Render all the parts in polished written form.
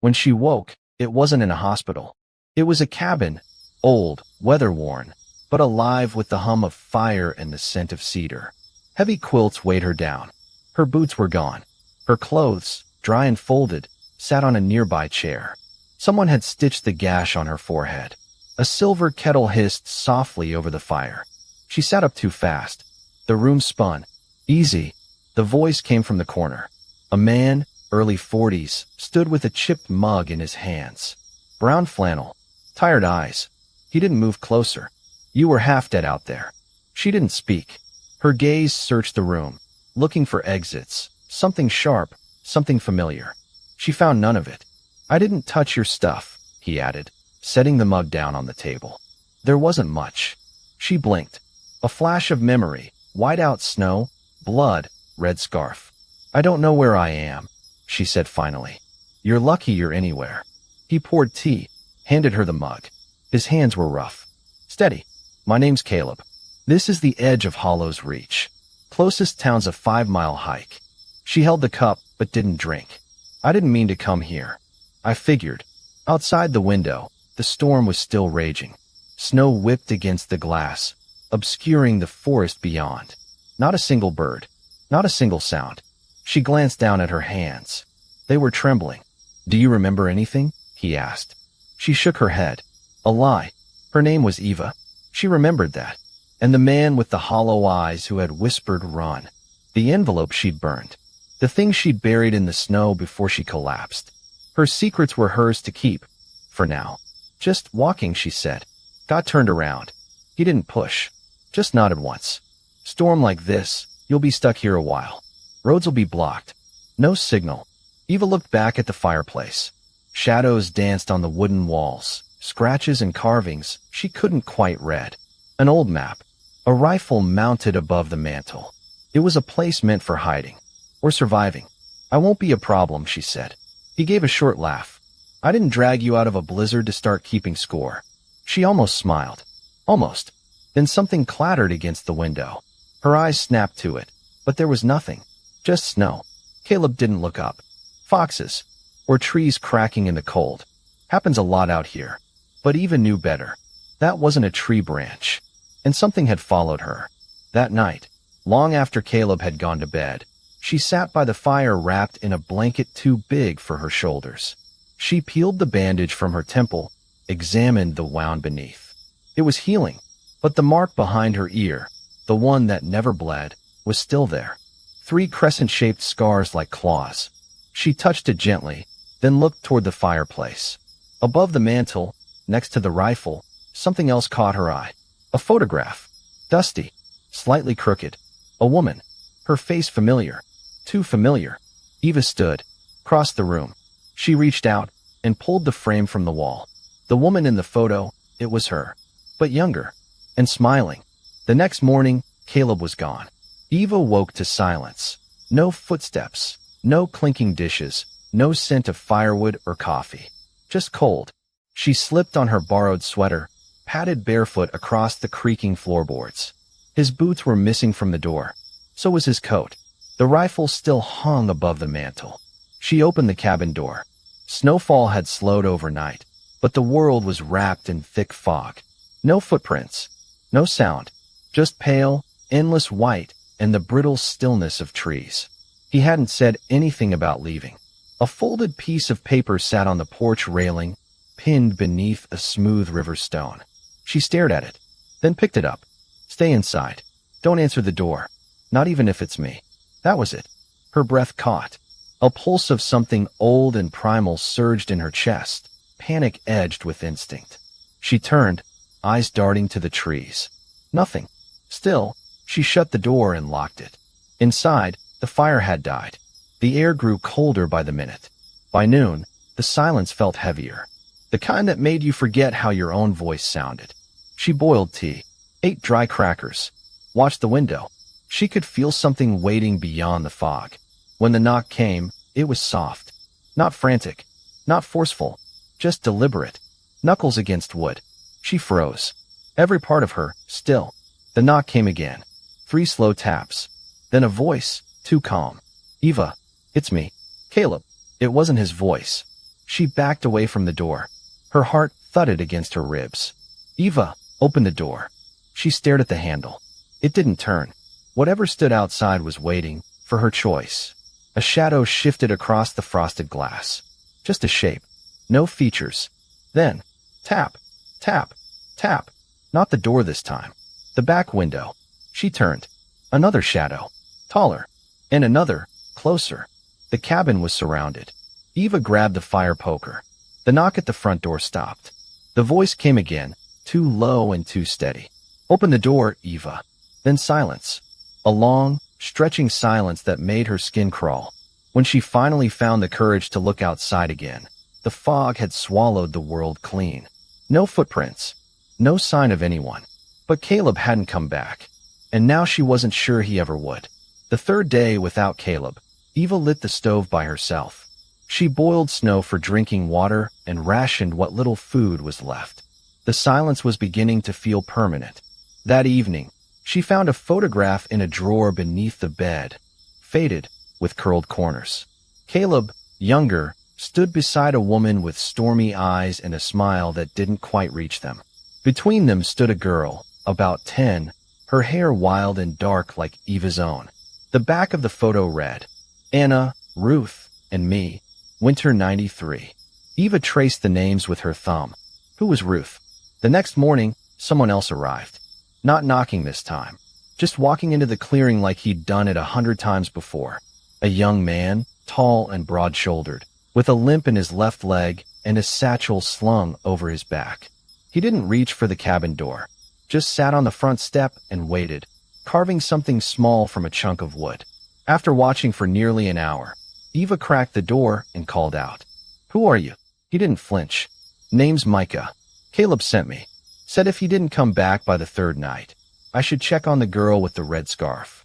When she woke, it wasn't in a hospital. It was a cabin, old, weather-worn, but alive with the hum of fire and the scent of cedar. Heavy quilts weighed her down. Her boots were gone. Her clothes, dry and folded, sat on a nearby chair. Someone had stitched the gash on her forehead. A silver kettle hissed softly over the fire. She sat up too fast. The room spun. Easy. The voice came from the corner. A man, early 40s, stood with a chipped mug in his hands. Brown flannel. Tired eyes. He didn't move closer. You were half dead out there. She didn't speak. Her gaze searched the room, looking for exits, something sharp, something familiar. She found none of it. I didn't touch your stuff, he added, setting the mug down on the table. There wasn't much. She blinked. A flash of memory, white-out snow, blood, red scarf. I don't know where I am, she said finally. You're lucky you're anywhere. He poured tea, handed her the mug. His hands were rough. Steady. My name's Caleb. This is the edge of Hollow's Reach. Closest town's a 5-mile hike. She held the cup, but didn't drink. I didn't mean to come here. I figured. Outside the window, the storm was still raging. Snow whipped against the glass, obscuring the forest beyond. Not a single bird. Not a single sound. She glanced down at her hands. They were trembling. Do you remember anything? He asked. She shook her head. A lie. Her name was Eva. She remembered that. And the man with the hollow eyes who had whispered run. The envelope she'd burned. The thing she'd buried in the snow before she collapsed. Her secrets were hers to keep. For now. Just walking, she said. God turned around. He didn't push. Just nodded once. Storm like this, you'll be stuck here a while. Roads will be blocked. No signal. Eva looked back at the fireplace. Shadows danced on the wooden walls. Scratches and carvings she couldn't quite read. An old map. A rifle mounted above the mantel. It was a place meant for hiding. Or surviving. I won't be a problem, she said. He gave a short laugh. I didn't drag you out of a blizzard to start keeping score. She almost smiled. Almost. Then something clattered against the window. Her eyes snapped to it. But there was nothing. Just snow. Caleb didn't look up. Foxes. Or trees cracking in the cold. Happens a lot out here. But Eva knew better. That wasn't a tree branch. And something had followed her. That night, long after Caleb had gone to bed, she sat by the fire wrapped in a blanket too big for her shoulders. She peeled the bandage from her temple, examined the wound beneath. It was healing, but the mark behind her ear, the one that never bled, was still there. 3 crescent-shaped scars like claws. She touched it gently, then looked toward the fireplace. Above the mantel, next to the rifle, something else caught her eye. A photograph. Dusty. Slightly crooked. A woman. Her face familiar. Too familiar. Eva stood. Crossed the room. She reached out and pulled the frame from the wall. The woman in the photo, it was her. But younger. And smiling. The next morning, Caleb was gone. Eva woke to silence. No footsteps. No clinking dishes. No scent of firewood or coffee. Just cold. She slipped on her borrowed sweater, padded barefoot across the creaking floorboards. His boots were missing from the door. So was his coat. The rifle still hung above the mantel. She opened the cabin door. Snowfall had slowed overnight, but the world was wrapped in thick fog. No footprints. No sound. Just pale, endless white and the brittle stillness of trees. He hadn't said anything about leaving. A folded piece of paper sat on the porch railing, pinned beneath a smooth river stone. She stared at it, then picked it up. Stay inside. Don't answer the door. Not even if it's me. That was it. Her breath caught. A pulse of something old and primal surged in her chest, panic edged with instinct. She turned, eyes darting to the trees. Nothing. Still, she shut the door and locked it. Inside, the fire had died. The air grew colder by the minute. By noon, the silence felt heavier. The kind that made you forget how your own voice sounded. She boiled tea, ate dry crackers, watched the window. She could feel something waiting beyond the fog. When the knock came, it was soft. Not frantic, not forceful, just deliberate. Knuckles against wood. She froze. Every part of her, still. The knock came again. 3 slow taps. Then a voice, too calm. Eva, it's me. Caleb. It wasn't his voice. She backed away from the door. Her heart thudded against her ribs. Eva, open the door. She stared at the handle. It didn't turn. Whatever stood outside was waiting for her choice. A shadow shifted across the frosted glass. Just a shape. No features. Then, tap, tap, tap. Not the door this time. The back window. She turned. Another shadow. Taller. And another, closer. The cabin was surrounded. Eva grabbed the fire poker. The knock at the front door stopped. The voice came again, too low and too steady. Open the door, Eva. Then silence. A long, stretching silence that made her skin crawl. When she finally found the courage to look outside again, the fog had swallowed the world clean. No footprints. No sign of anyone. But Caleb hadn't come back. And now she wasn't sure he ever would. The third day without Caleb, Eva lit the stove by herself. She boiled snow for drinking water and rationed what little food was left. The silence was beginning to feel permanent. That evening, she found a photograph in a drawer beneath the bed, faded, with curled corners. Caleb, younger, stood beside a woman with stormy eyes and a smile that didn't quite reach them. Between them stood a girl, about 10, her hair wild and dark like Eva's own. The back of the photo read, Anna, Ruth, and me, Winter 93. Eva traced the names with her thumb. Who was Ruth? The next morning, someone else arrived. Not knocking this time, just walking into the clearing like he'd done it 100 times before. A young man, tall and broad-shouldered, with a limp in his left leg and a satchel slung over his back. He didn't reach for the cabin door, just sat on the front step and waited, carving something small from a chunk of wood. After watching for nearly an hour, Eva cracked the door and called out, "Who are you?" He didn't flinch. "Name's Micah. Caleb sent me. Said if he didn't come back by the third night, I should check on the girl with the red scarf."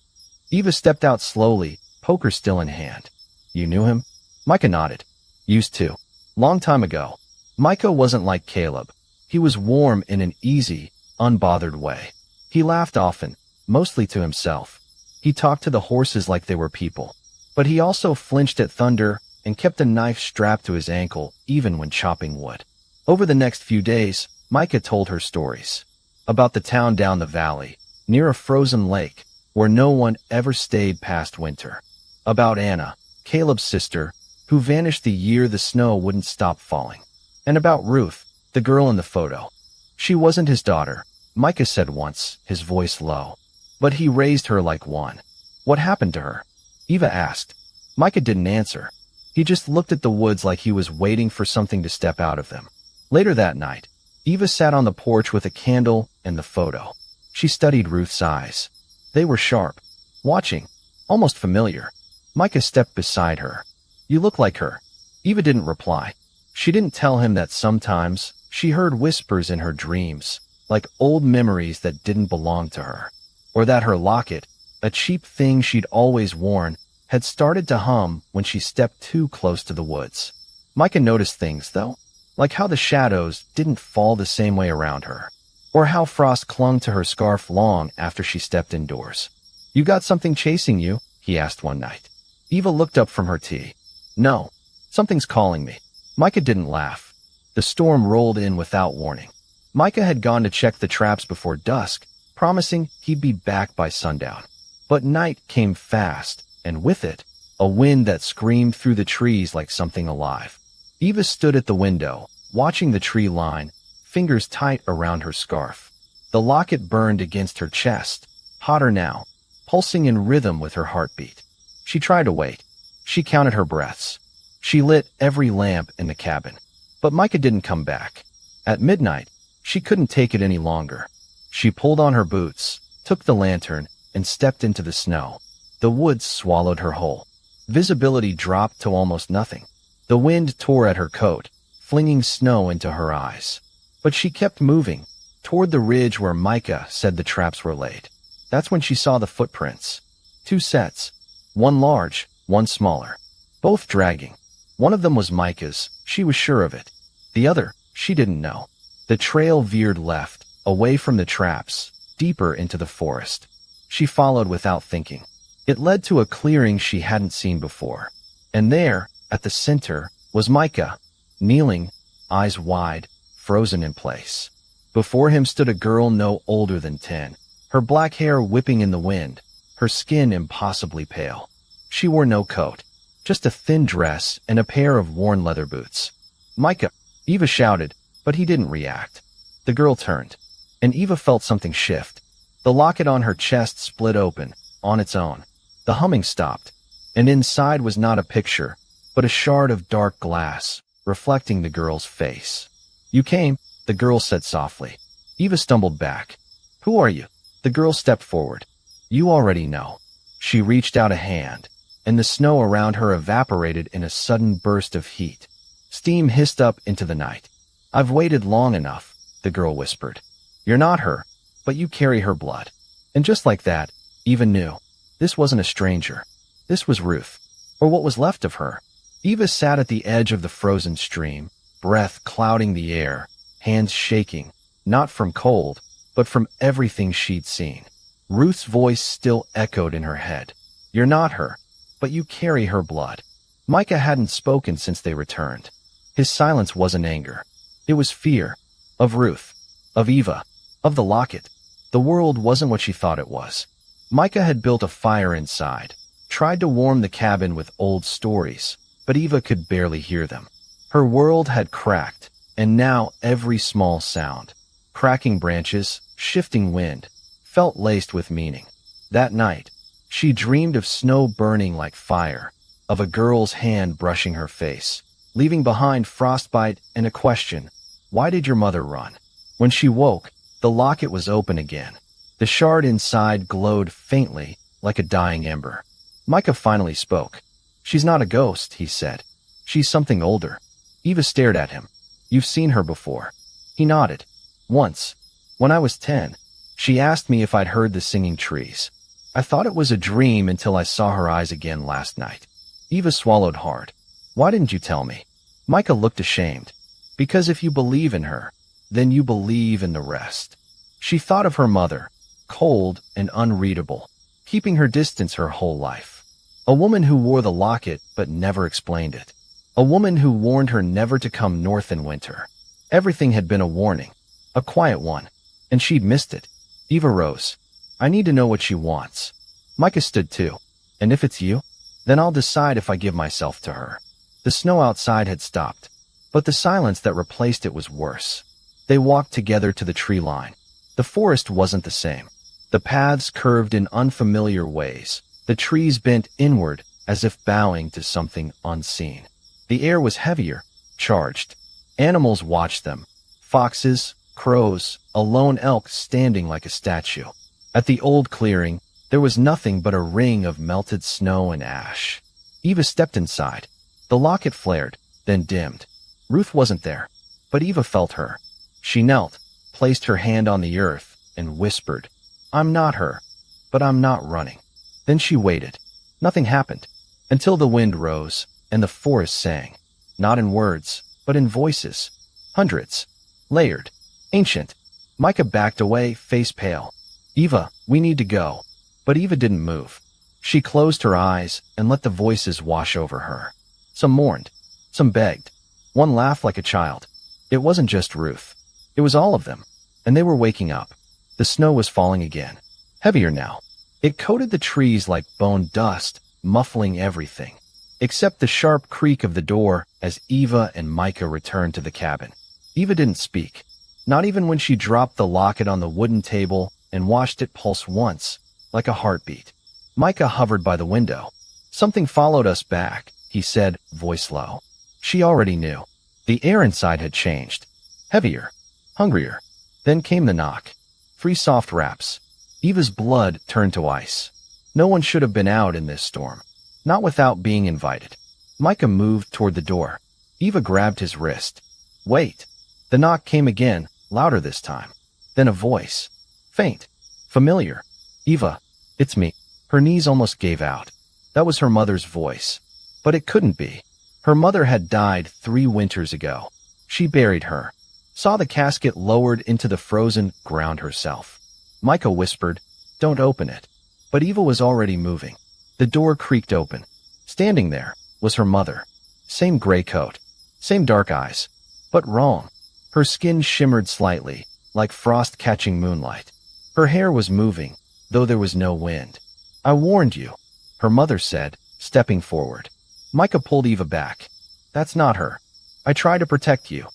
Eva stepped out slowly, poker still in hand. "You knew him?" Micah nodded. "Used to. Long time ago." Micah wasn't like Caleb. He was warm in an easy, unbothered way. He laughed often, mostly to himself. He talked to the horses like they were people. But he also flinched at thunder and kept a knife strapped to his ankle even when chopping wood. Over the next few days, Micah told her stories. About the town down the valley, near a frozen lake, where no one ever stayed past winter. About Anna, Caleb's sister, who vanished the year the snow wouldn't stop falling. And about Ruth, the girl in the photo. She wasn't his daughter, Micah said once, his voice low. But he raised her like one. What happened to her? Eva asked. Micah didn't answer. He just looked at the woods like he was waiting for something to step out of them. Later that night, Eva sat on the porch with a candle and the photo. She studied Ruth's eyes. They were sharp, watching, almost familiar. Micah stepped beside her. "You look like her." Eva didn't reply. She didn't tell him that sometimes she heard whispers in her dreams, like old memories that didn't belong to her. Or that her locket, a cheap thing she'd always worn, had started to hum when she stepped too close to the woods. Micah noticed things, though, like how the shadows didn't fall the same way around her, or how frost clung to her scarf long after she stepped indoors. "You got something chasing you?" he asked one night. Eva looked up from her tea. "No, something's calling me." Micah didn't laugh. The storm rolled in without warning. Micah had gone to check the traps before dusk, promising he'd be back by sundown. But night came fast, and with it, a wind that screamed through the trees like something alive. Eva stood at the window, watching the tree line, fingers tight around her scarf. The locket burned against her chest, hotter now, pulsing in rhythm with her heartbeat. She tried to wait. She counted her breaths. She lit every lamp in the cabin. But Micah didn't come back. At midnight, she couldn't take it any longer. She pulled on her boots, took the lantern, and stepped into the snow. The woods swallowed her whole. Visibility dropped to almost nothing. The wind tore at her coat, flinging snow into her eyes. But she kept moving, toward the ridge where Micah said the traps were laid. That's when she saw the footprints. 2 sets. One large, one smaller. Both dragging. One of them was Micah's, she was sure of it. The other, she didn't know. The trail veered left, away from the traps, deeper into the forest. She followed without thinking. It led to a clearing she hadn't seen before. And there, at the center, was Micah, kneeling, eyes wide, frozen in place. Before him stood a girl no older than 10, her black hair whipping in the wind, her skin impossibly pale. She wore no coat, just a thin dress and a pair of worn leather boots. "Micah!" Eva shouted, but he didn't react. The girl turned, and Eva felt something shift. The locket on her chest split open, on its own. The humming stopped, and inside was not a picture, but a shard of dark glass, reflecting the girl's face. "You came," the girl said softly. Eva stumbled back. "Who are you?" The girl stepped forward. "You already know." She reached out a hand, and the snow around her evaporated in a sudden burst of heat. Steam hissed up into the night. "I've waited long enough," the girl whispered. "You're not her, but you carry her blood." And just like that, Eva knew. This wasn't a stranger. This was Ruth, or what was left of her. Eva sat at the edge of the frozen stream, breath clouding the air, hands shaking, not from cold, but from everything she'd seen. Ruth's voice still echoed in her head. "You're not her, but you carry her blood." Micah hadn't spoken since they returned. His silence wasn't anger. It was fear. Of Ruth. Of Eva. Of the locket. The world wasn't what she thought it was. Micah had built a fire inside, tried to warm the cabin with old stories, but Eva could barely hear them. Her world had cracked, and now every small sound, cracking branches, shifting wind, felt laced with meaning. That night, she dreamed of snow burning like fire, of a girl's hand brushing her face, leaving behind frostbite and a question: why did your mother run? When she woke, the locket was open again. The shard inside glowed faintly, like a dying ember. Micah finally spoke. "She's not a ghost," he said. "She's something older." Eva stared at him. "You've seen her before." He nodded. "Once. When I was 10. She asked me if I'd heard the singing trees. I thought it was a dream until I saw her eyes again last night." Eva swallowed hard. "Why didn't you tell me?" Micah looked ashamed. "Because if you believe in her, then you believe in the rest." She thought of her mother, cold and unreadable, keeping her distance her whole life. A woman who wore the locket but never explained it. A woman who warned her never to come north in winter. Everything had been a warning, a quiet one, and she'd missed it. Eva rose. "I need to know what she wants." Micah stood too. "And if it's you, then I'll decide if I give myself to her." The snow outside had stopped, but the silence that replaced it was worse. They walked together to the tree line. The forest wasn't the same. The paths curved in unfamiliar ways. The trees bent inward as if bowing to something unseen. The air was heavier, charged. Animals watched them. Foxes, crows, a lone elk standing like a statue. At the old clearing, there was nothing but a ring of melted snow and ash. Eva stepped inside. The locket flared, then dimmed. Ruth wasn't there, but Eva felt her. She knelt, placed her hand on the earth, and whispered, "I'm not her, but I'm not running." Then she waited. Nothing happened, until the wind rose, and the forest sang. Not in words, but in voices. Hundreds. Layered. Ancient. Micah backed away, face pale. "Eva, we need to go." But Eva didn't move. She closed her eyes and let the voices wash over her. Some mourned. Some begged. One laughed like a child. It wasn't just Ruth. It was all of them. And they were waking up. The snow was falling again. Heavier now. It coated the trees like bone dust, muffling everything. Except the sharp creak of the door as Eva and Micah returned to the cabin. Eva didn't speak. Not even when she dropped the locket on the wooden table and watched it pulse once, like a heartbeat. Micah hovered by the window. "Something followed us back," he said, voice low. She already knew. The air inside had changed. Heavier. Hungrier. Then came the knock. 3 soft raps. Eva's blood turned to ice. No one should have been out in this storm. Not without being invited. Micah moved toward the door. Eva grabbed his wrist. "Wait." The knock came again, louder this time. Then a voice. Faint. Familiar. "Eva, it's me." Her knees almost gave out. That was her mother's voice. But it couldn't be. Her mother had died 3 winters ago. She buried her. Saw the casket lowered into the frozen ground herself. Micah whispered, "Don't open it." But Eva was already moving. The door creaked open. Standing there was her mother. Same gray coat. Same dark eyes. But wrong. Her skin shimmered slightly, like frost catching moonlight. Her hair was moving, though there was no wind. I warned you, her mother said, stepping forward. Micah pulled Eva back. That's not her. I try to protect you.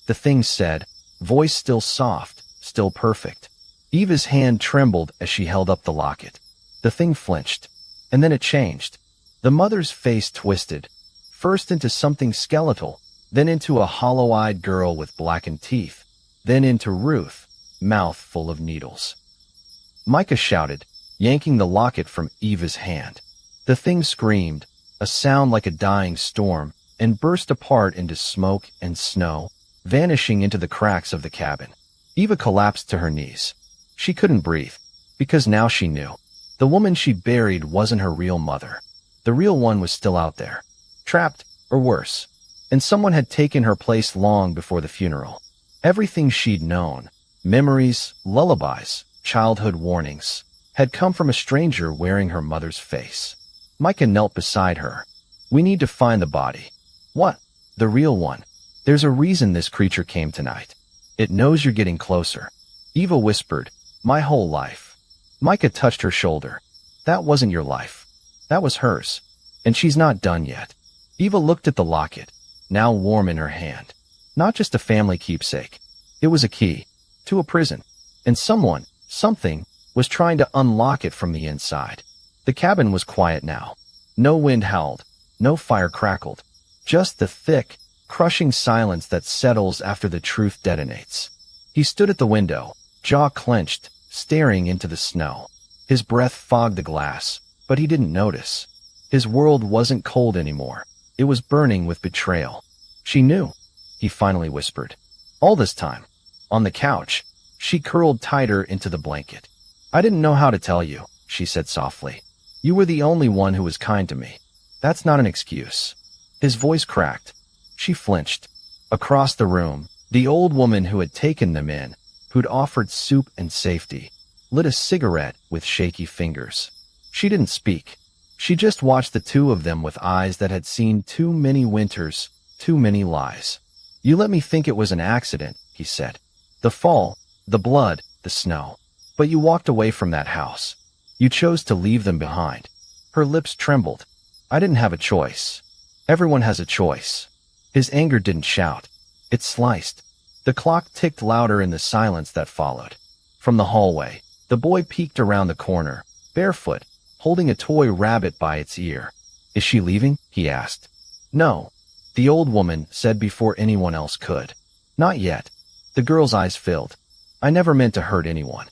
The thing said, voice still soft, still perfect. Eva's hand trembled as she held up the locket. The thing flinched. And then it changed. The mother's face twisted, first into something skeletal, then into a hollow-eyed girl with blackened teeth, then into Ruth, mouth full of needles. Micah shouted, yanking the locket from Eva's hand. The thing screamed, a sound like a dying storm, and burst apart into smoke and snow, vanishing into the cracks of the cabin. Eva collapsed to her knees. She couldn't breathe, because now she knew. The woman she'd buried wasn't her real mother. The real one was still out there, trapped, or worse, and someone had taken her place long before the funeral. Everything she'd known, memories, lullabies, childhood warnings, had come from a stranger wearing her mother's face. Micah knelt beside her. We need to find the body. What? The real one. There's a reason this creature came tonight. It knows you're getting closer. Eva whispered, my whole life. Micah touched her shoulder. That wasn't your life. That was hers. And she's not done yet. Eva looked at the locket, now warm in her hand. Not just a family keepsake. It was a key to a prison. And someone, something, was trying to unlock it from the inside. The cabin was quiet now. No wind howled. No fire crackled. Just the thick, crushing silence that settles after the truth detonates. He stood at the window, jaw clenched, staring into the snow. His breath fogged the glass, but he didn't notice. His world wasn't cold anymore. It was burning with betrayal. She knew, he finally whispered. All this time, on the couch, she curled tighter into the blanket. I didn't know how to tell you, she said softly. You were the only one who was kind to me. That's not an excuse. His voice cracked. She flinched. Across the room, the old woman who had taken them in, who'd offered soup and safety, lit a cigarette with shaky fingers. She didn't speak. She just watched the two of them with eyes that had seen too many winters, too many lies. You let me think it was an accident, he said. The fall, the blood, the snow. But you walked away from that house. You chose to leave them behind. Her lips trembled. I didn't have a choice. Everyone has a choice. His anger didn't shout. It sliced. The clock ticked louder in the silence that followed. From the hallway, the boy peeked around the corner, barefoot, holding a toy rabbit by its ear. Is she leaving? He asked. No, the old woman said before anyone else could. Not yet. The girl's eyes filled. I never meant to hurt anyone.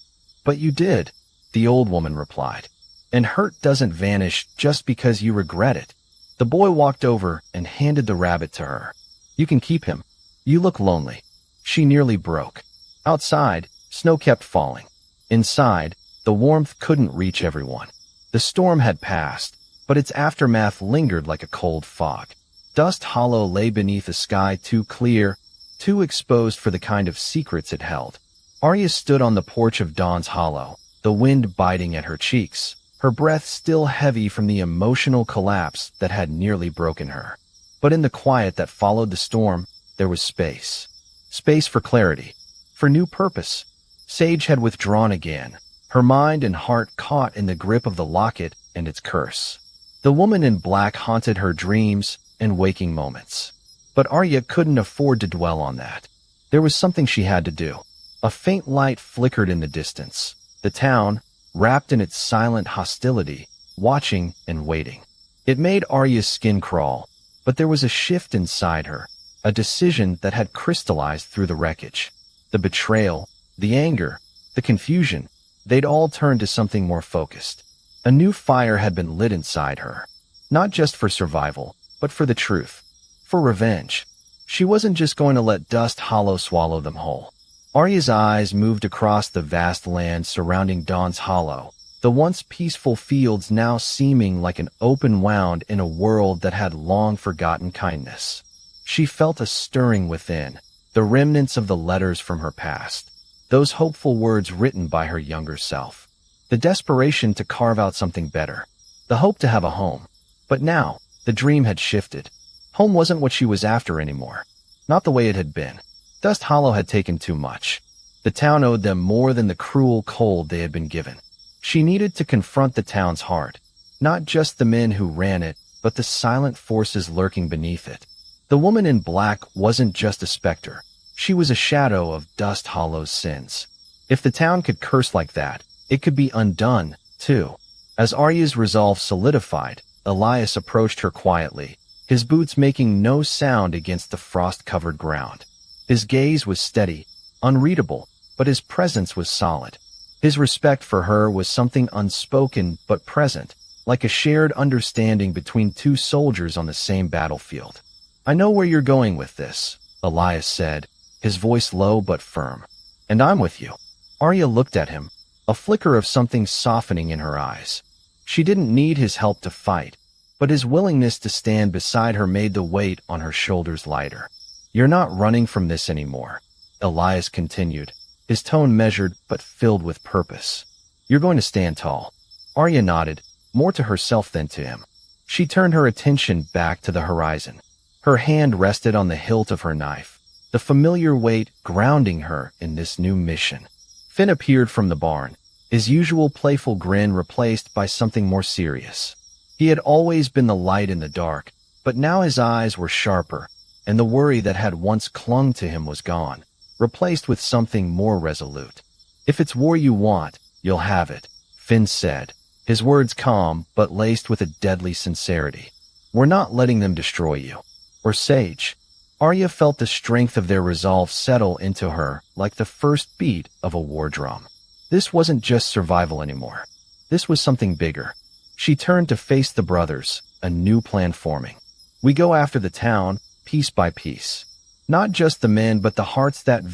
But you did, the old woman replied. And hurt doesn't vanish just because you regret it. The boy walked over and handed the rabbit to her. You can keep him. You look lonely. She nearly broke. Outside, snow kept falling. Inside, the warmth couldn't reach everyone. The storm had passed, but its aftermath lingered like a cold fog. Dust Hollow lay beneath a sky too clear, too exposed for the kind of secrets it held. Arya stood on the porch of Dawn's Hollow, the wind biting at her cheeks, her breath still heavy from the emotional collapse that had nearly broken her. But in the quiet that followed the storm, there was space. Space for clarity, for new purpose. Sage had withdrawn again, her mind and heart caught in the grip of the locket and its curse. The woman in black haunted her dreams and waking moments. But Arya couldn't afford to dwell on that. There was something she had to do. A faint light flickered in the distance. The town, wrapped in its silent hostility, watching and waiting. It made Arya's skin crawl, but there was a shift inside her, a decision that had crystallized through the wreckage. The betrayal, the anger, the confusion, they'd all turned to something more focused. A new fire had been lit inside her, not just for survival, but for the truth, for revenge. She wasn't just going to let Dust Hollow swallow them whole. Arya's eyes moved across the vast land surrounding Dawn's Hollow, the once peaceful fields now seeming like an open wound in a world that had long forgotten kindness. She felt a stirring within, the remnants of the letters from her past, those hopeful words written by her younger self, the desperation to carve out something better, the hope to have a home. But now, the dream had shifted. Home wasn't what she was after anymore. Not the way it had been. Dust Hollow had taken too much. The town owed them more than the cruel cold they had been given. She needed to confront the town's heart. Not just the men who ran it, but the silent forces lurking beneath it. The woman in black wasn't just a specter. She was a shadow of Dust Hollow's sins. If the town could curse like that, it could be undone, too. As Arya's resolve solidified, Elias approached her quietly, his boots making no sound against the frost-covered ground. His gaze was steady, unreadable, but his presence was solid. His respect for her was something unspoken but present, like a shared understanding between two soldiers on the same battlefield. "I know where you're going with this," Elias said, his voice low but firm. "And I'm with you." Arya looked at him, a flicker of something softening in her eyes. She didn't need his help to fight, but his willingness to stand beside her made the weight on her shoulders lighter. "You're not running from this anymore," Elias continued, his tone measured but filled with purpose. "You're going to stand tall." Arya nodded, more to herself than to him. She turned her attention back to the horizon. Her hand rested on the hilt of her knife, the familiar weight grounding her in this new mission. Finn appeared from the barn, his usual playful grin replaced by something more serious. He had always been the light in the dark, but now his eyes were sharper, and the worry that had once clung to him was gone, replaced with something more resolute. "If it's war you want, you'll have it," Finn said, his words calm but laced with a deadly sincerity. "We're not letting them destroy you." Or Sage. Arya felt the strength of their resolve settle into her like the first beat of a war drum. This wasn't just survival anymore. This was something bigger. She turned to face the brothers, a new plan forming. "We go after the town, piece by piece. Not just the men, but the hearts that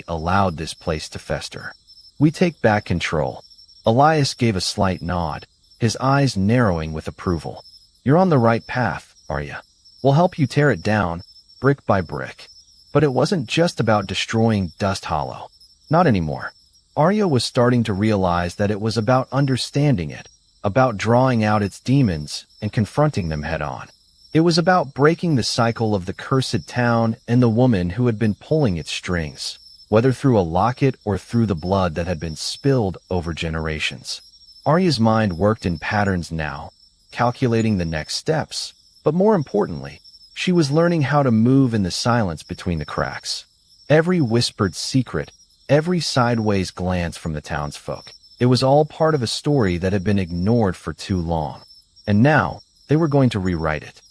allowed this place to fester. We take back control." Elias gave a slight nod, his eyes narrowing with approval. "You're on the right path, Arya. We'll help you tear it down, brick by brick." But it wasn't just about destroying Dust Hollow. Not anymore. Arya was starting to realize that it was about understanding it, about drawing out its demons and confronting them head-on. It was about breaking the cycle of the cursed town and the woman who had been pulling its strings, whether through a locket or through the blood that had been spilled over generations. Arya's mind worked in patterns now, calculating the next steps, but more importantly, she was learning how to move in the silence between the cracks. Every whispered secret, every sideways glance from the townsfolk, it was all part of a story that had been ignored for too long. And now, they were going to rewrite it.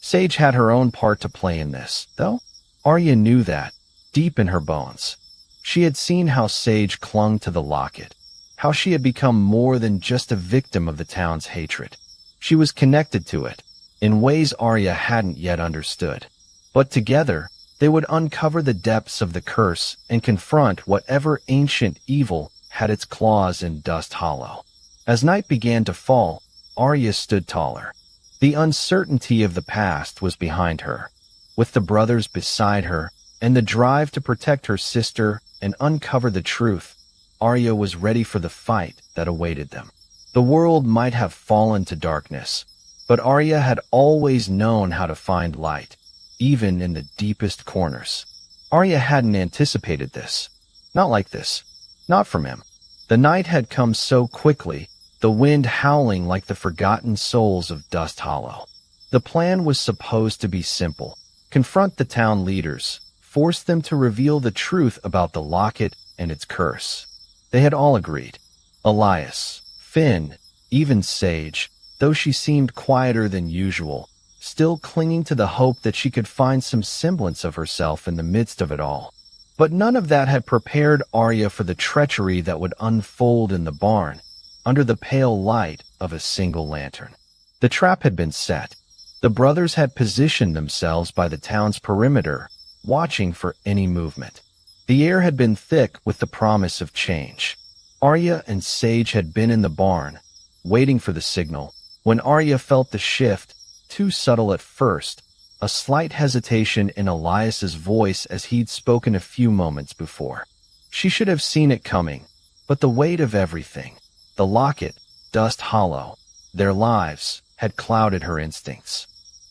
Sage had her own part to play in this, though. Arya knew that, deep in her bones. She had seen how Sage clung to the locket, how she had become more than just a victim of the town's hatred. She was connected to it, in ways Arya hadn't yet understood. But together, they would uncover the depths of the curse and confront whatever ancient evil had its claws in Dust Hollow. As night began to fall, Arya stood taller. The uncertainty of the past was behind her, with the brothers beside her, and the drive to protect her sister and uncover the truth. Arya was ready for the fight that awaited them. The world might have fallen to darkness, but Arya had always known how to find light, even in the deepest corners. Arya hadn't anticipated this. Not like this. Not from him. The night had come so quickly, the wind howling like the forgotten souls of Dust Hollow. The plan was supposed to be simple. Confront the town leaders, force them to reveal the truth about the locket and its curse. They had all agreed. Elias, Finn, even Sage, though she seemed quieter than usual, still clinging to the hope that she could find some semblance of herself in the midst of it all. But none of that had prepared Arya for the treachery that would unfold in the barn, under the pale light of a single lantern. The trap had been set. The brothers had positioned themselves by the town's perimeter, watching for any movement. The air had been thick with the promise of change. Arya and Sage had been in the barn, waiting for the signal, when Arya felt the shift, too subtle at first, a slight hesitation in Elias's voice as he'd spoken a few moments before. She should have seen it coming, but the weight of everything, the locket, Dust Hollow, their lives, had clouded her instincts.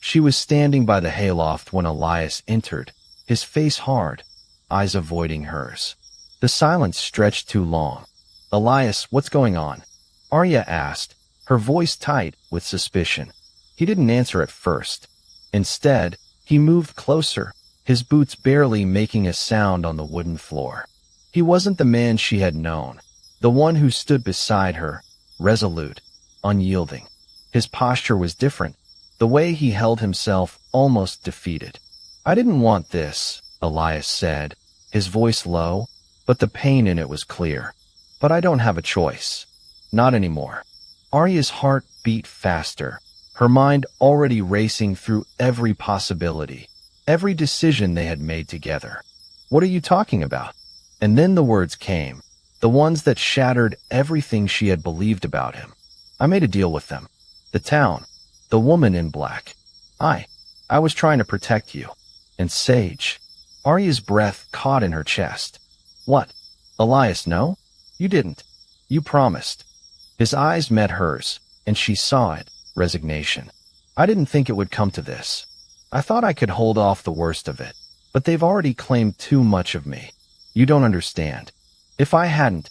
She was standing by the hayloft when Elias entered, his face hard, eyes avoiding hers. The silence stretched too long. "Elias, what's going on?" Arya asked, her voice tight with suspicion. He didn't answer at first. Instead, he moved closer, his boots barely making a sound on the wooden floor. He wasn't the man she had known, the one who stood beside her, resolute, unyielding. His posture was different, the way he held himself almost defeated. "I didn't want this," Elias said, his voice low, but the pain in it was clear. "But I don't have a choice. Not anymore." Arya's heart beat faster, her mind already racing through every possibility, every decision they had made together. "What are you talking about?" And then the words came, the ones that shattered everything she had believed about him. "I made a deal with them. The town. The woman in black. I was trying to protect you. And Sage." Arya's breath caught in her chest. "What? Elias, no? You didn't. You promised." His eyes met hers, and she saw it, resignation. "I didn't think it would come to this. I thought I could hold off the worst of it. But they've already claimed too much of me. You don't understand. If I hadn't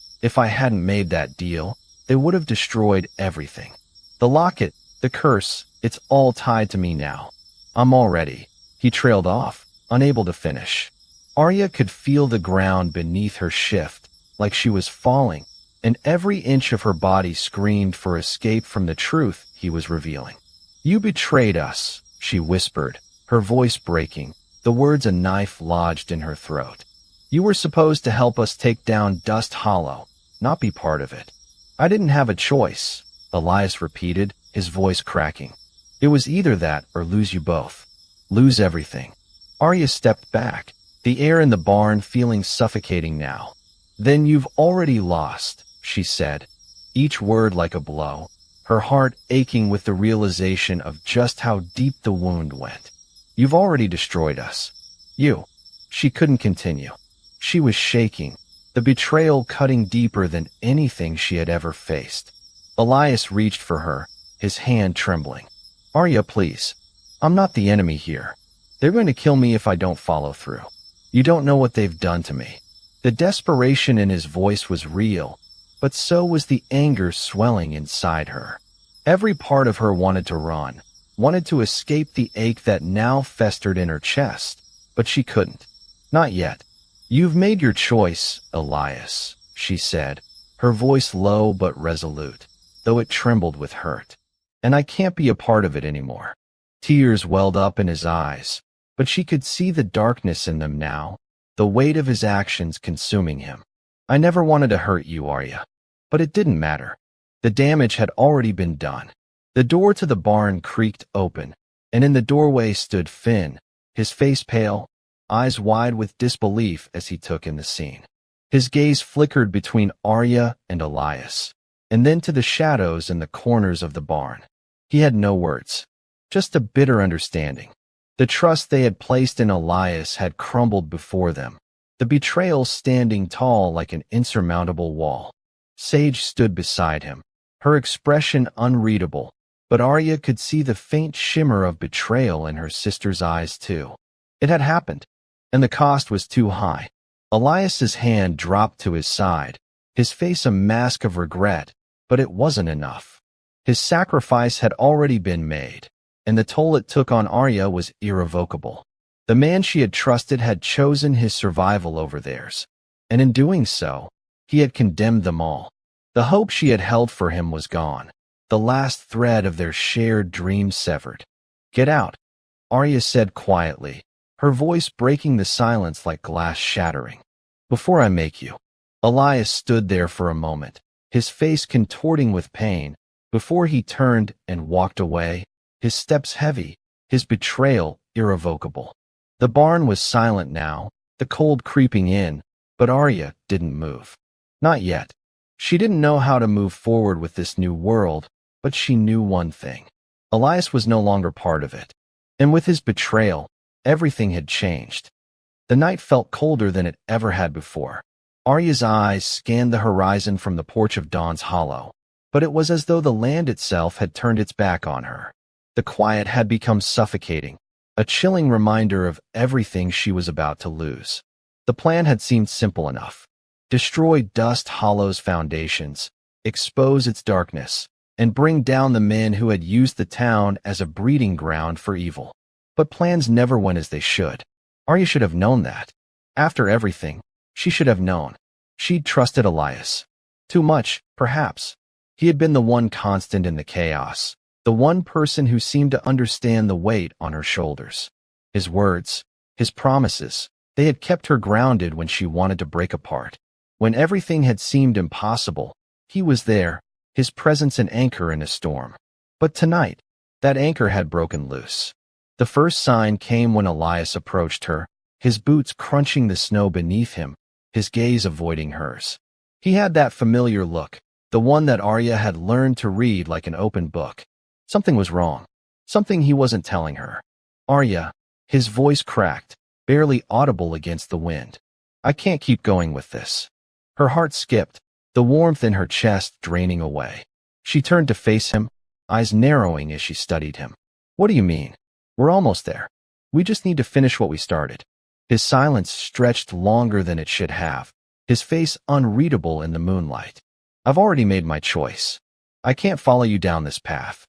made that deal, they would have destroyed everything. The locket, the curse, it's all tied to me now. I'm all ready." He trailed off, unable to finish. Arya could feel the ground beneath her shift, like she was falling, and every inch of her body screamed for escape from the truth he was revealing. "You betrayed us," she whispered, her voice breaking, the words a knife lodged in her throat. "You were supposed to help us take down Dust Hollow, not be part of it." "I didn't have a choice," Elias repeated, his voice cracking. "It was either that or lose you both. Lose everything." Arya stepped back, the air in the barn feeling suffocating now. "Then you've already lost," she said, each word like a blow, her heart aching with the realization of just how deep the wound went. "You've already destroyed us. You." She couldn't continue. She was shaking, the betrayal cutting deeper than anything she had ever faced. Elias reached for her, his hand trembling. "Arya, please. I'm not the enemy here. They're going to kill me if I don't follow through. You don't know what they've done to me." The desperation in his voice was real, but so was the anger swelling inside her. Every part of her wanted to run, wanted to escape the ache that now festered in her chest, but she couldn't. "Not yet. You've made your choice, Elias," she said, her voice low but resolute, though it trembled with hurt. "And I can't be a part of it anymore." Tears welled up in his eyes, but she could see the darkness in them now, the weight of his actions consuming him. "I never wanted to hurt you, Arya. But it didn't matter. The damage had already been done." The door to the barn creaked open, and in the doorway stood Finn, his face pale, eyes wide with disbelief as he took in the scene. His gaze flickered between Arya and Elias, and then to the shadows in the corners of the barn. He had no words, just a bitter understanding. The trust they had placed in Elias had crumbled before them, the betrayal standing tall like an insurmountable wall. Sage stood beside him, her expression unreadable, but Arya could see the faint shimmer of betrayal in her sister's eyes too. It had happened, and the cost was too high. Elias's hand dropped to his side, his face a mask of regret, but it wasn't enough. His sacrifice had already been made, and the toll it took on Arya was irrevocable. The man she had trusted had chosen his survival over theirs, and in doing so, he had condemned them all. The hope she had held for him was gone, the last thread of their shared dream severed. "Get out," Arya said quietly, her voice breaking the silence like glass shattering. "Before I make you." Elias stood there for a moment, his face contorting with pain, before he turned and walked away, his steps heavy, his betrayal irrevocable. The barn was silent now, the cold creeping in, but Arya didn't move. Not yet. She didn't know how to move forward with this new world, but she knew one thing. Elias was no longer part of it. And with his betrayal, everything had changed. The night felt colder than it ever had before. Arya's eyes scanned the horizon from the porch of Dawn's Hollow, but it was as though the land itself had turned its back on her. The quiet had become suffocating, a chilling reminder of everything she was about to lose. The plan had seemed simple enough. Destroy Dust Hollow's foundations, expose its darkness, and bring down the men who had used the town as a breeding ground for evil. But plans never went as they should. Arya should have known that. After everything, she should have known. She'd trusted Elias. Too much, perhaps. He had been the one constant in the chaos, the one person who seemed to understand the weight on her shoulders. His words, his promises, they had kept her grounded when she wanted to break apart. When everything had seemed impossible, he was there, his presence an anchor in a storm. But tonight, that anchor had broken loose. The first sign came when Elias approached her, his boots crunching the snow beneath him, his gaze avoiding hers. He had that familiar look, the one that Arya had learned to read like an open book. Something was wrong. Something he wasn't telling her. Arya, his voice cracked, barely audible against the wind. I can't keep going with this. Her heart skipped, the warmth in her chest draining away. She turned to face him, eyes narrowing as she studied him. What do you mean? We're almost there. We just need to finish what we started. His silence stretched longer than it should have, his face unreadable in the moonlight. I've already made my choice. I can't follow you down this path.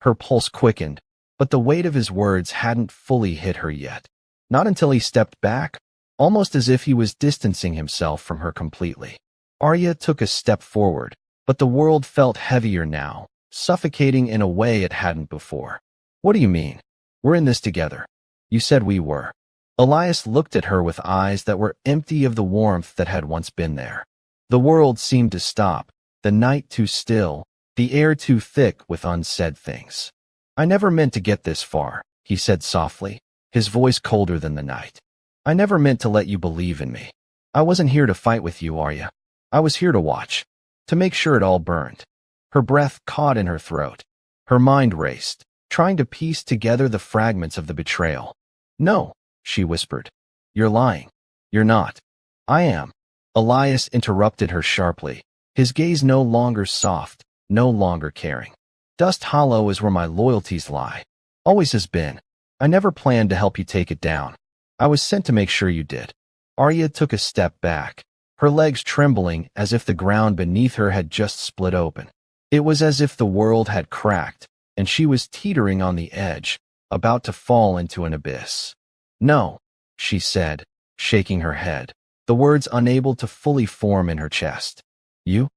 Her pulse quickened, but the weight of his words hadn't fully hit her yet. Not until he stepped back, almost as if he was distancing himself from her completely. Arya took a step forward, but the world felt heavier now, suffocating in a way it hadn't before. What do you mean? We're in this together. You said we were. Elias looked at her with eyes that were empty of the warmth that had once been there. The world seemed to stop, the night too still, the air too thick with unsaid things. I never meant to get this far, he said softly, his voice colder than the night. I never meant to let you believe in me. I wasn't here to fight with you, Arya. I was here to watch, to make sure it all burned. Her breath caught in her throat. Her mind raced, trying to piece together the fragments of the betrayal. No, she whispered. You're lying. You're not. I am. Elias interrupted her sharply, his gaze no longer soft, no longer caring. Dust Hollow is where my loyalties lie. Always has been. I never planned to help you take it down. I was sent to make sure you did. Arya took a step back, her legs trembling as if the ground beneath her had just split open. It was as if the world had cracked, and she was teetering on the edge, about to fall into an abyss. No, she said, shaking her head, the words unable to fully form in her chest. You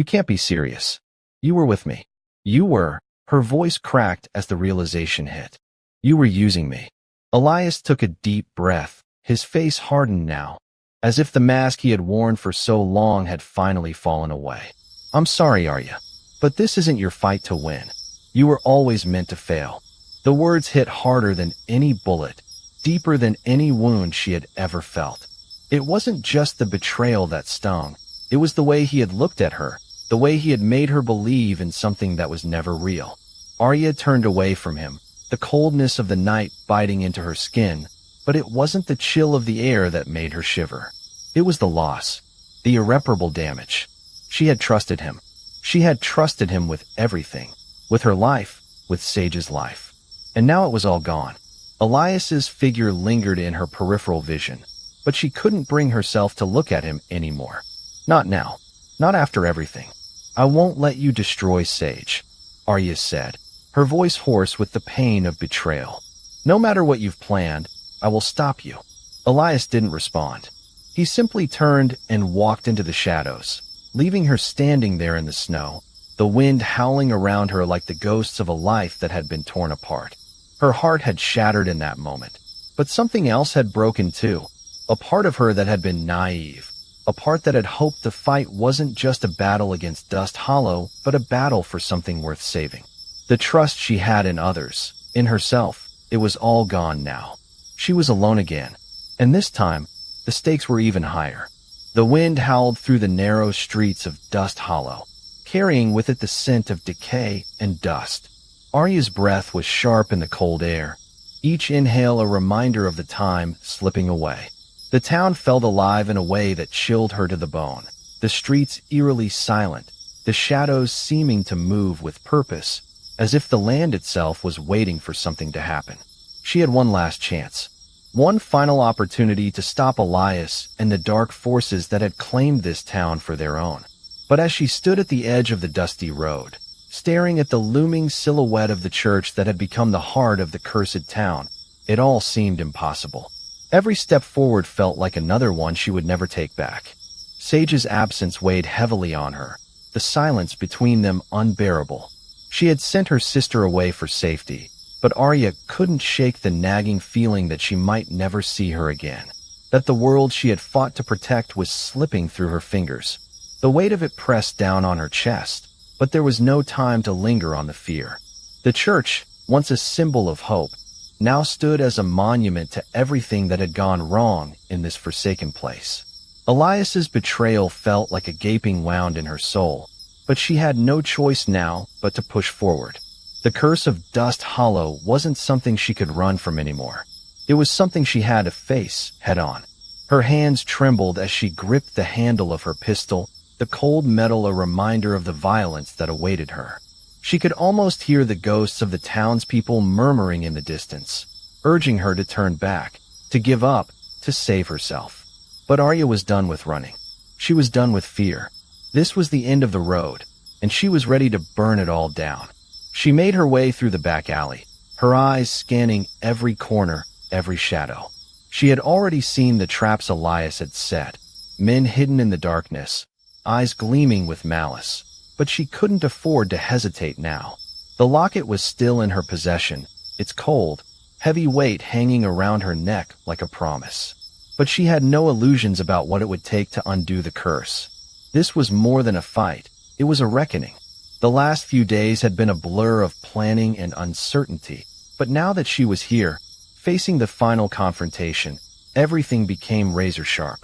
can't be serious. You were with me. You were. Her voice cracked as the realization hit. You were using me. Elias took a deep breath, his face hardened now, as if the mask he had worn for so long had finally fallen away. I'm sorry, Arya, but this isn't your fight to win. You were always meant to fail. The words hit harder than any bullet, deeper than any wound she had ever felt. It wasn't just the betrayal that stung. It was the way he had looked at her, the way he had made her believe in something that was never real. Arya turned away from him, the coldness of the night biting into her skin, but it wasn't the chill of the air that made her shiver. It was the loss, the irreparable damage. She had trusted him. She had trusted him with everything, with her life, with Sage's life. And now it was all gone. Elias's figure lingered in her peripheral vision, but she couldn't bring herself to look at him anymore. Not now. Not after everything. I won't let you destroy Sage, Arya said, her voice hoarse with the pain of betrayal. No matter what you've planned, I will stop you. Elias didn't respond. He simply turned and walked into the shadows, leaving her standing there in the snow, the wind howling around her like the ghosts of a life that had been torn apart. Her heart had shattered in that moment, but something else had broken too, a part of her that had been naive, a part that had hoped the fight wasn't just a battle against Dust Hollow, but a battle for something worth saving. The trust she had in others, in herself, it was all gone now. She was alone again, and this time, the stakes were even higher. The wind howled through the narrow streets of Dust Hollow, carrying with it the scent of decay and dust. Arya's breath was sharp in the cold air, each inhale a reminder of the time slipping away. The town felt alive in a way that chilled her to the bone, the streets eerily silent, the shadows seeming to move with purpose, as if the land itself was waiting for something to happen. She had one last chance. One final opportunity to stop Elias and the dark forces that had claimed this town for their own. But as she stood at the edge of the dusty road, staring at the looming silhouette of the church that had become the heart of the cursed town, it all seemed impossible. Every step forward felt like another one she would never take back. Sage's absence weighed heavily on her, the silence between them unbearable. She had sent her sister away for safety, but Arya couldn't shake the nagging feeling that she might never see her again, that the world she had fought to protect was slipping through her fingers. The weight of it pressed down on her chest, but there was no time to linger on the fear. The church, once a symbol of hope, now stood as a monument to everything that had gone wrong in this forsaken place. Elias's betrayal felt like a gaping wound in her soul, but she had no choice now but to push forward. The curse of Dust Hollow wasn't something she could run from anymore. It was something she had to face head-on. Her hands trembled as she gripped the handle of her pistol, the cold metal a reminder of the violence that awaited her. She could almost hear the ghosts of the townspeople murmuring in the distance, urging her to turn back, to give up, to save herself. But Arya was done with running. She was done with fear. This was the end of the road, and she was ready to burn it all down. She made her way through the back alley, her eyes scanning every corner, every shadow. She had already seen the traps Elias had set, men hidden in the darkness, eyes gleaming with malice, but she couldn't afford to hesitate now. The locket was still in her possession, its cold, heavy weight hanging around her neck like a promise. But she had no illusions about what it would take to undo the curse. This was more than a fight, it was a reckoning. The last few days had been a blur of planning and uncertainty, but now that she was here, facing the final confrontation, everything became razor-sharp.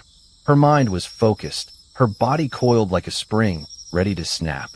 Her mind was focused, her body coiled like a spring, ready to snap.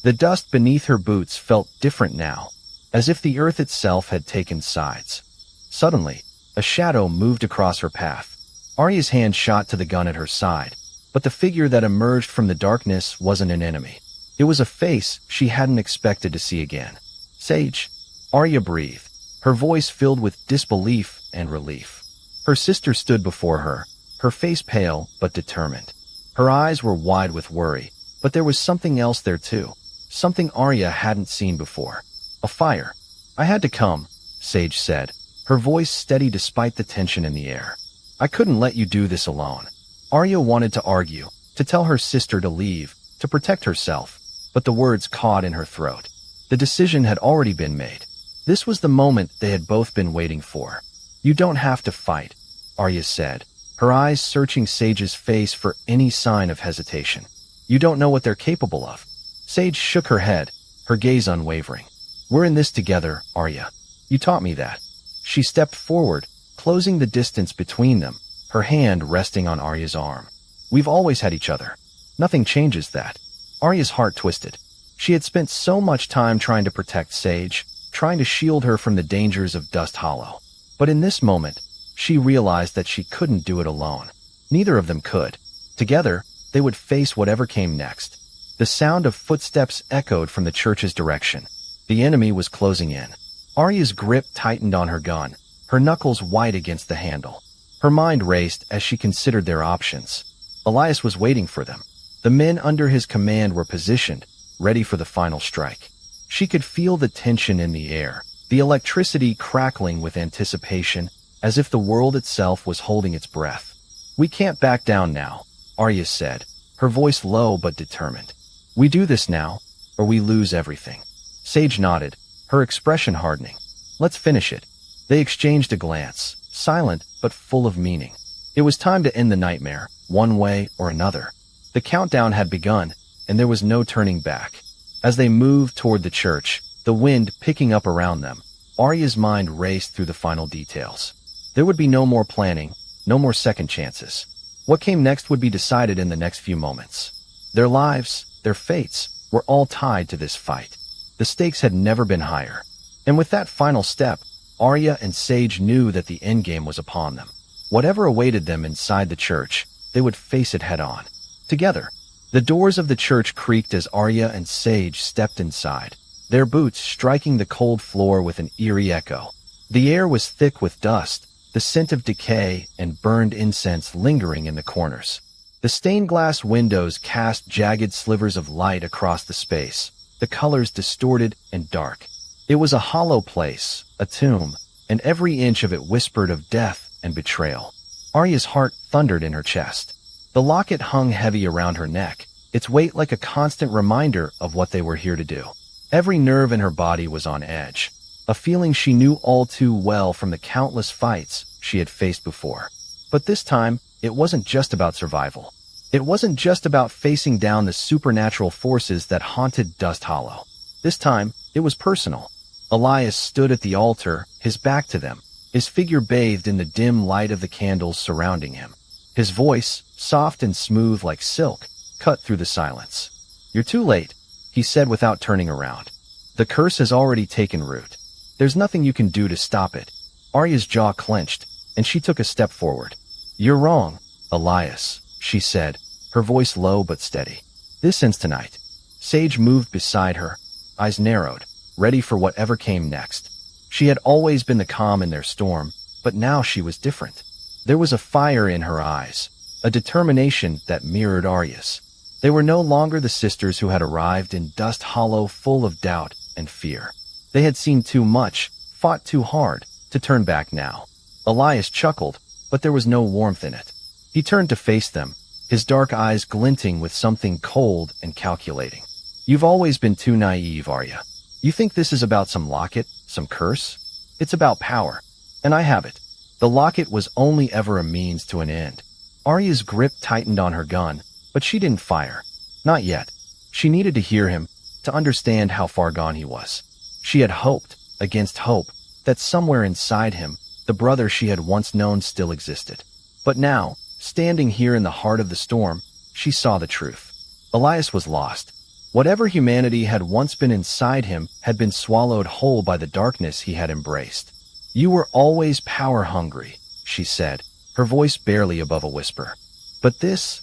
The dust beneath her boots felt different now, as if the earth itself had taken sides. Suddenly, a shadow moved across her path. Arya's hand shot to the gun at her side, but the figure that emerged from the darkness wasn't an enemy. It was a face she hadn't expected to see again. Sage. Arya breathed, her voice filled with disbelief and relief. Her sister stood before her, her face pale but determined. Her eyes were wide with worry, but there was something else there too, something Arya hadn't seen before. A fire. I had to come, Sage said, her voice steady despite the tension in the air. I couldn't let you do this alone. Arya wanted to argue, to tell her sister to leave, to protect herself, but the words caught in her throat. The decision had already been made. This was the moment they had both been waiting for. You don't have to fight, Arya said, her eyes searching Sage's face for any sign of hesitation. You don't know what they're capable of. Sage shook her head, her gaze unwavering. We're in this together, Arya. You taught me that. She stepped forward, closing the distance between them, her hand resting on Arya's arm. We've always had each other. Nothing changes that. Arya's heart twisted. She had spent so much time trying to protect Sage, trying to shield her from the dangers of Dust Hollow. But in this moment, she realized that she couldn't do it alone. Neither of them could. Together, they would face whatever came next. The sound of footsteps echoed from the church's direction. The enemy was closing in. Arya's grip tightened on her gun, her knuckles white against the handle. Her mind raced as she considered their options. Elias was waiting for them. The men under his command were positioned, ready for the final strike. She could feel the tension in the air, the electricity crackling with anticipation, as if the world itself was holding its breath. We can't back down now, Arya said, her voice low but determined. We do this now, or we lose everything. Sage nodded, her expression hardening. Let's finish it. They exchanged a glance, silent but full of meaning. It was time to end the nightmare, one way or another. The countdown had begun, and there was no turning back. As they moved toward the church, the wind picking up around them, Arya's mind raced through the final details. There would be no more planning, no more second chances. What came next would be decided in the next few moments. Their lives, their fates, were all tied to this fight. The stakes had never been higher. And with that final step, Arya and Sage knew that the endgame was upon them. Whatever awaited them inside the church, they would face it head-on. Together, the doors of the church creaked as Arya and Sage stepped inside. their boots striking the cold floor with an eerie echo. The air was thick with dust, the scent of decay and burned incense lingering in the corners. The stained glass windows cast jagged slivers of light across the space, the colors distorted and dark. It was a hollow place, a tomb, and every inch of it whispered of death and betrayal. Arya's heart thundered in her chest. The locket hung heavy around her neck, its weight like a constant reminder of what they were here to do. Every nerve in her body was on edge, a feeling she knew all too well from the countless fights she had faced before. But this time, it wasn't just about survival. It wasn't just about facing down the supernatural forces that haunted Dust Hollow. This time, it was personal. Elias stood at the altar, his back to them, his figure bathed in the dim light of the candles surrounding him. His voice, soft and smooth like silk, cut through the silence. "You're too late," he said without turning around. "The curse has already taken root. There's nothing you can do to stop it." Arya's jaw clenched, and she took a step forward. "You're wrong, Elias," she said, her voice low but steady. "This ends tonight." Sage moved beside her, eyes narrowed, ready for whatever came next. She had always been the calm in their storm, but now she was different. There was a fire in her eyes, a determination that mirrored Arya's. They were no longer the sisters who had arrived in Dust Hollow full of doubt and fear. They had seen too much, fought too hard, to turn back now. Elias chuckled, but there was no warmth in it. He turned to face them, his dark eyes glinting with something cold and calculating. "You've always been too naive, Arya. You think this is about some locket, some curse? It's about power, and I have it." The locket was only ever a means to an end. Arya's grip tightened on her gun, but she didn't fire. Not yet. She needed to hear him, to understand how far gone he was. She had hoped, against hope, that somewhere inside him, the brother she had once known still existed. But now, standing here in the heart of the storm, she saw the truth. Elias was lost. Whatever humanity had once been inside him had been swallowed whole by the darkness he had embraced. "You were always power-hungry," she said, her voice barely above a whisper. "But this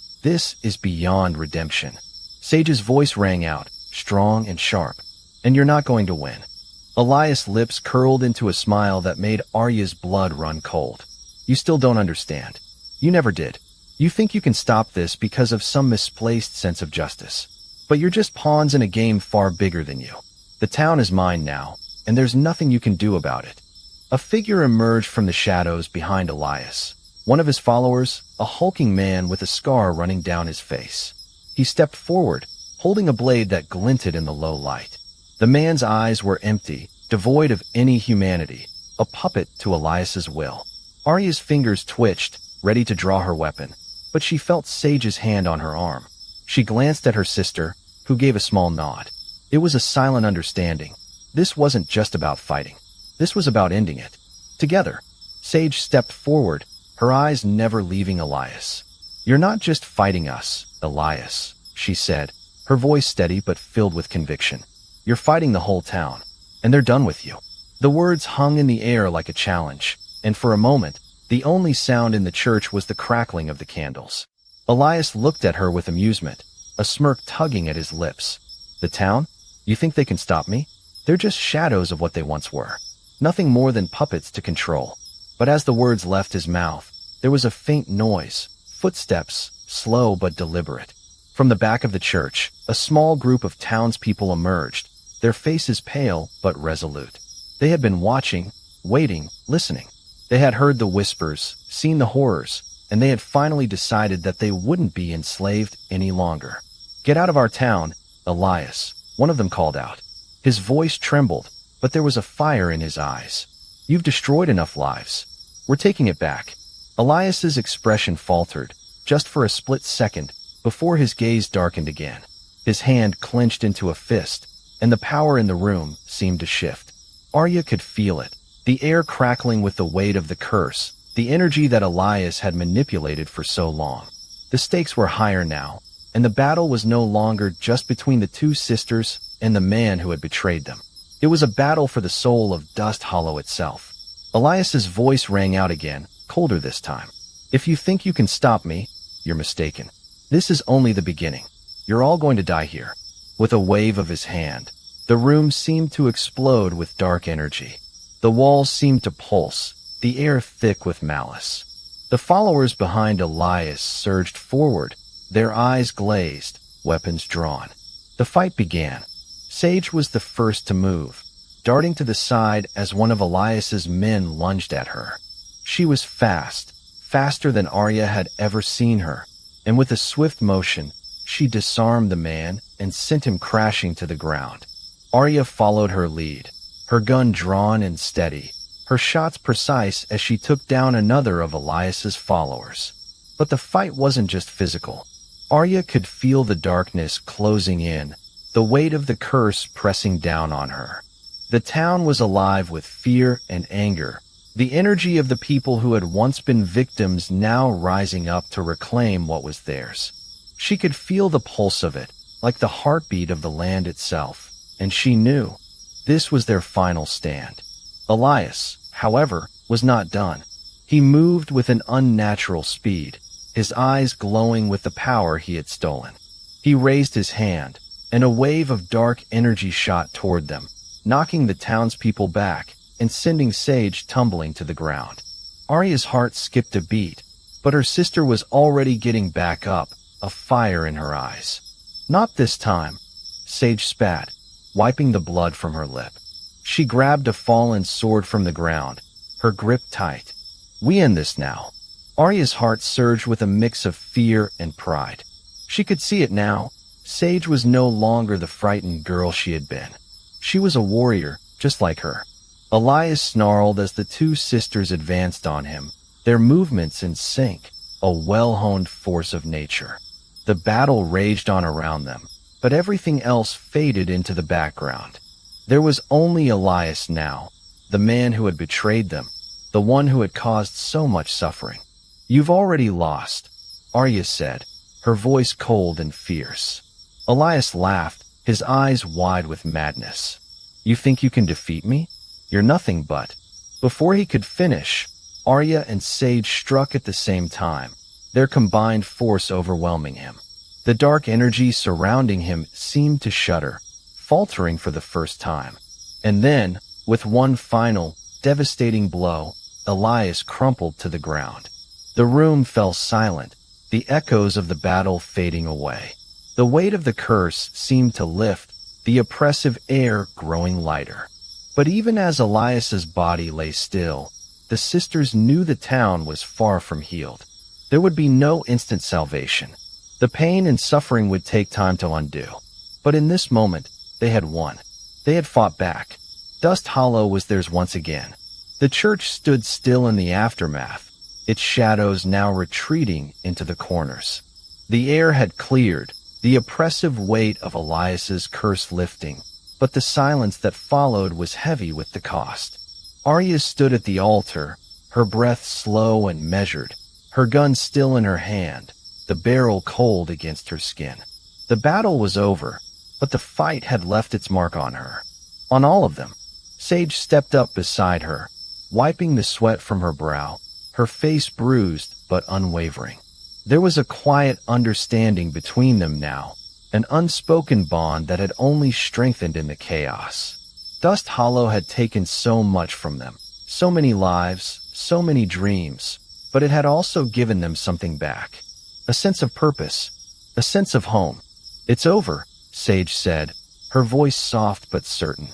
is beyond redemption." Sage's voice rang out, strong and sharp. "And you're not going to win." Elias' lips curled into a smile that made Arya's blood run cold. "You still don't understand. You never did. You think you can stop this because of some misplaced sense of justice. But you're just pawns in a game far bigger than you. The town is mine now, and there's nothing you can do about it." A figure emerged from the shadows behind Elias. One of his followers, a hulking man with a scar running down his face. He stepped forward, holding a blade that glinted in the low light. The man's eyes were empty, devoid of any humanity, a puppet to Elias's will. Arya's fingers twitched, ready to draw her weapon, but she felt Sage's hand on her arm. She glanced at her sister, who gave a small nod. It was a silent understanding. This wasn't just about fighting. This was about ending it. Together, Sage stepped forward, her eyes never leaving Elias. "You're not just fighting us, Elias," she said, her voice steady but filled with conviction. "You're fighting the whole town, and they're done with you." The words hung in the air like a challenge, and for a moment, the only sound in the church was the crackling of the candles. Elias looked at her with amusement, a smirk tugging at his lips. "The town? You think they can stop me? They're just shadows of what they once were. Nothing more than puppets to control." But as the words left his mouth, there was a faint noise, footsteps, slow but deliberate. From the back of the church, a small group of townspeople emerged, their faces pale but resolute. They had been watching, waiting, listening. They had heard the whispers, seen the horrors, and they had finally decided that they wouldn't be enslaved any longer. "Get out of our town, Elias," one of them called out. His voice trembled, but there was a fire in his eyes. "You've destroyed enough lives. We're taking it back." Elias's expression faltered, just for a split second, before his gaze darkened again. His hand clenched into a fist, and the power in the room seemed to shift. Arya could feel it, the air crackling with the weight of the curse, the energy that Elias had manipulated for so long. The stakes were higher now, and the battle was no longer just between the two sisters and the man who had betrayed them. It was a battle for the soul of Dust Hollow itself. Elias's voice rang out again, colder this time. "If you think you can stop me, you're mistaken. This is only the beginning. You're all going to die here." With a wave of his hand, The room seemed to explode with dark energy. The walls seemed to pulse, the air thick with malice. The followers behind Elias surged forward, their eyes glazed, weapons drawn. The fight began. Sage was the first to move, darting to the side as one of Elias's men lunged at her. She was fast, faster than Arya had ever seen her, and with a swift motion, she disarmed the man and sent him crashing to the ground. Arya followed her lead, her gun drawn and steady, her shots precise as she took down another of Elias's followers. But the fight wasn't just physical. Arya could feel the darkness closing in, the weight of the curse pressing down on her. The town was alive with fear and anger, the energy of the people who had once been victims now rising up to reclaim what was theirs. She could feel the pulse of it, like the heartbeat of the land itself, and she knew this was their final stand. Elias, however, was not done. He moved with an unnatural speed, his eyes glowing with the power he had stolen. He raised his hand, and a wave of dark energy shot toward them, knocking the townspeople back and sending Sage tumbling to the ground. Arya's heart skipped a beat, but her sister was already getting back up, a fire in her eyes. Not this time, Sage spat, wiping the blood from her lip. She grabbed a fallen sword from the ground, her grip tight. We end this now. Arya's heart surged with a mix of fear and pride. She could see it now. Sage was no longer the frightened girl she had been. She was a warrior, just like her. Elias snarled as the two sisters advanced on him, their movements in sync, a well-honed force of nature. The battle raged on around them, but everything else faded into the background. There was only Elias now, the man who had betrayed them, the one who had caused so much suffering. You've already lost, Arya said, her voice cold and fierce. Elias laughed, his eyes wide with madness. You think you can defeat me? You're nothing but. Before he could finish, Arya and Sage struck at the same time, their combined force overwhelming him. The dark energy surrounding him seemed to shudder, faltering for the first time. And then, with one final, devastating blow, Elias crumpled to the ground. The room fell silent, the echoes of the battle fading away. The weight of the curse seemed to lift, the oppressive air growing lighter. But even as Elias's body lay still, the sisters knew the town was far from healed. There would be no instant salvation. The pain and suffering would take time to undo. But in this moment, they had won. They had fought back. Dust Hollow was theirs once again. The church stood still in the aftermath, its shadows now retreating into the corners. The air had cleared, the oppressive weight of Elias's curse lifting, but the silence that followed was heavy with the cost. Arya stood at the altar, her breath slow and measured, her gun still in her hand, the barrel cold against her skin. The battle was over, but the fight had left its mark on her. On all of them. Sage stepped up beside her, wiping the sweat from her brow, her face bruised but unwavering. There was a quiet understanding between them now, an unspoken bond that had only strengthened in the chaos. Dust Hollow had taken so much from them, so many lives, so many dreams, but it had also given them something back. A sense of purpose, a sense of home. It's over, Sage said, her voice soft but certain.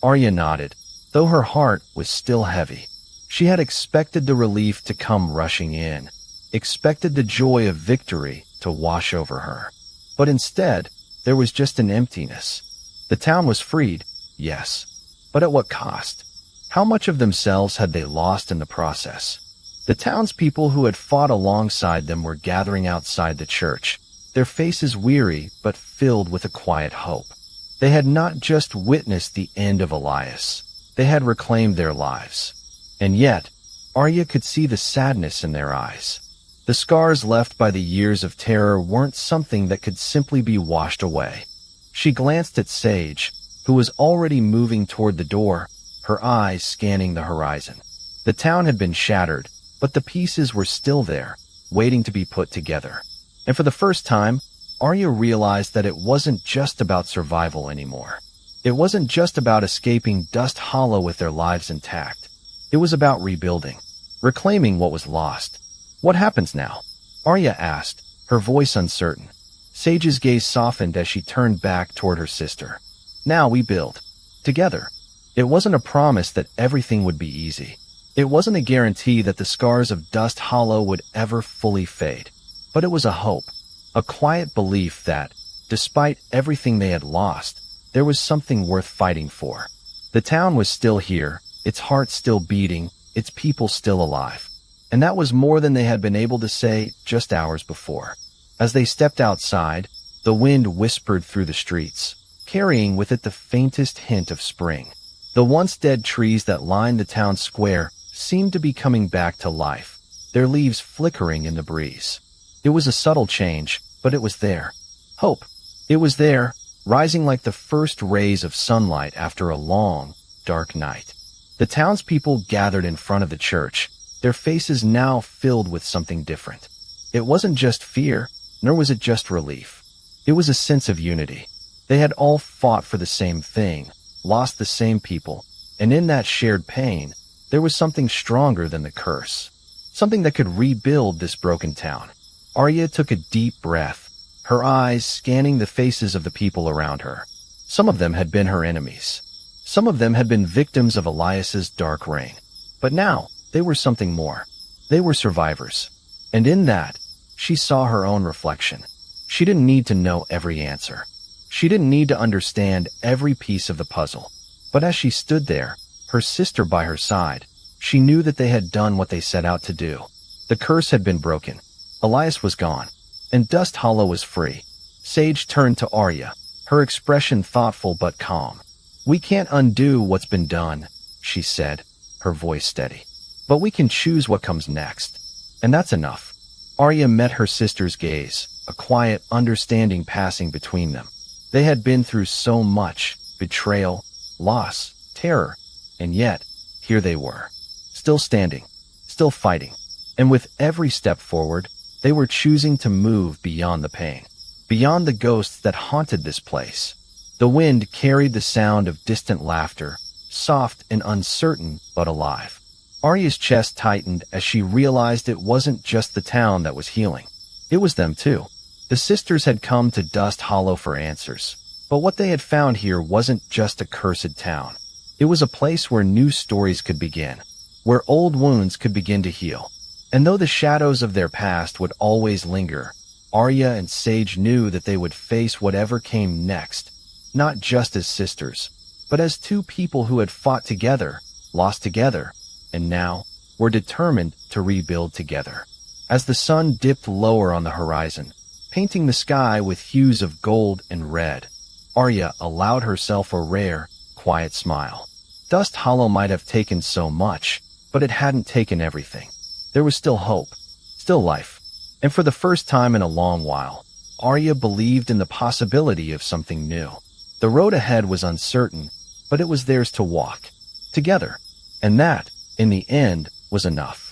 Arya nodded, though her heart was still heavy. She had expected the relief to come rushing in, expected the joy of victory to wash over her. But instead, there was just an emptiness. The town was freed, yes, but at what cost? How much of themselves had they lost in the process? The townspeople who had fought alongside them were gathering outside the church, their faces weary but filled with a quiet hope. They had not just witnessed the end of Elias, they had reclaimed their lives. And yet, Arya could see the sadness in their eyes. The scars left by the years of terror weren't something that could simply be washed away. She glanced at Sage, who was already moving toward the door, her eyes scanning the horizon. The town had been shattered, but the pieces were still there, waiting to be put together. And for the first time, Arya realized that it wasn't just about survival anymore. It wasn't just about escaping Dust Hollow with their lives intact. It was about rebuilding, reclaiming what was lost. What happens now? Arya asked, her voice uncertain. Sage's gaze softened as she turned back toward her sister. Now we build. Together. It wasn't a promise that everything would be easy. It wasn't a guarantee that the scars of Dust Hollow would ever fully fade. But it was a hope, a quiet belief that, despite everything they had lost, there was something worth fighting for. The town was still here, its heart still beating, its people still alive. And that was more than they had been able to say just hours before. As they stepped outside, the wind whispered through the streets, carrying with it the faintest hint of spring. The once dead trees that lined the town square seemed to be coming back to life, their leaves flickering in the breeze. It was a subtle change, but it was there. Hope. It was there, rising like the first rays of sunlight after a long, dark night. The townspeople gathered in front of the church, their faces now filled with something different. It wasn't just fear, nor was it just relief. It was a sense of unity. They had all fought for the same thing, lost the same people, and in that shared pain, there was something stronger than the curse. Something that could rebuild this broken town. Arya took a deep breath, her eyes scanning the faces of the people around her. Some of them had been her enemies. Some of them had been victims of Elias's dark reign. But now, they were something more. They were survivors. And in that, she saw her own reflection. She didn't need to know every answer. She didn't need to understand every piece of the puzzle. But as she stood there, her sister by her side, she knew that they had done what they set out to do. The curse had been broken. Elias was gone, and Dust Hollow was free. Sage turned to Arya, her expression thoughtful but calm. "We can't undo what's been done," she said, her voice steady. "But we can choose what comes next. And that's enough." Arya met her sister's gaze, a quiet understanding passing between them. They had been through so much, betrayal, loss, terror, and yet, here they were, still standing, still fighting. And with every step forward, they were choosing to move beyond the pain, beyond the ghosts that haunted this place. The wind carried the sound of distant laughter, soft and uncertain but alive. Arya's chest tightened as she realized it wasn't just the town that was healing. It was them too. The sisters had come to Dust Hollow for answers, but what they had found here wasn't just a cursed town. It was a place where new stories could begin, where old wounds could begin to heal. And though the shadows of their past would always linger, Arya and Sage knew that they would face whatever came next, not just as sisters, but as two people who had fought together, lost together, and now were determined to rebuild together. As the sun dipped lower on the horizon, painting the sky with hues of gold and red, Arya allowed herself a rare, quiet smile. Dust Hollow might have taken so much, but it hadn't taken everything. There was still hope, still life, and for the first time in a long while, Arya believed in the possibility of something new. The road ahead was uncertain, but it was theirs to walk, together, and that, in the end, was enough.